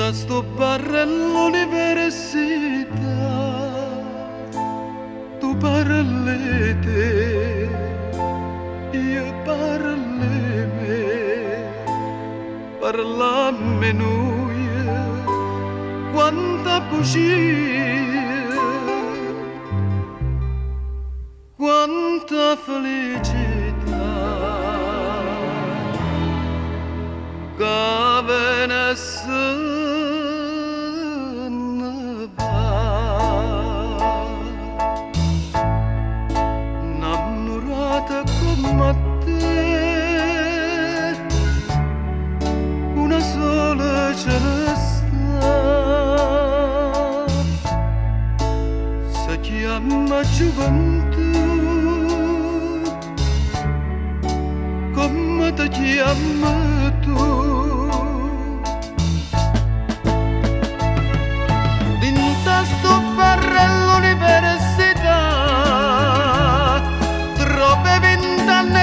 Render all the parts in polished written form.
Da sto bar all'università tu parli te, io parli me, parlammo noi, quanta bugia, quanta felicità, che venisse. Come te, una sola ce ne sta, si chiama gioventù, come ti chiami tu. Vinta sto barra all'università,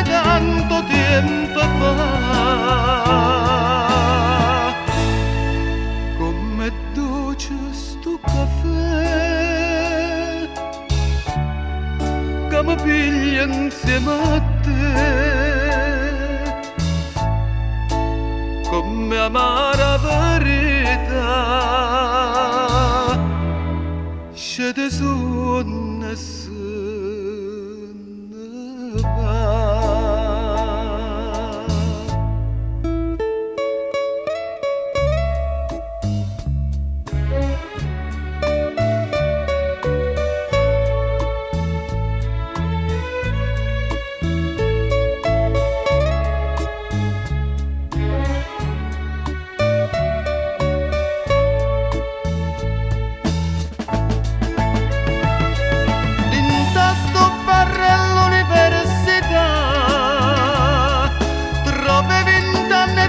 tanto tempo fa, come dolce sto caffè che mi piglia insieme a te, come amara verità scende su nessuno.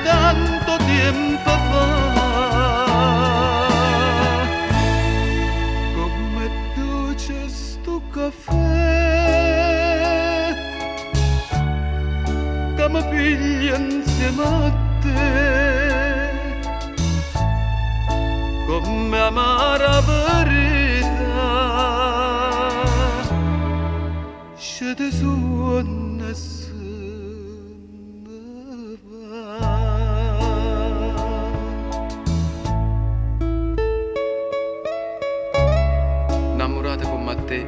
Tanto tempo fa, come dolce sto caffè che mi piglia insieme a te, come amara verità scende su nessuno. Innamorata come te,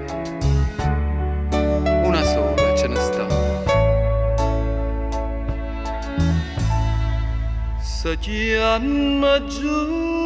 una sola ce ne sta. Si chiama giù.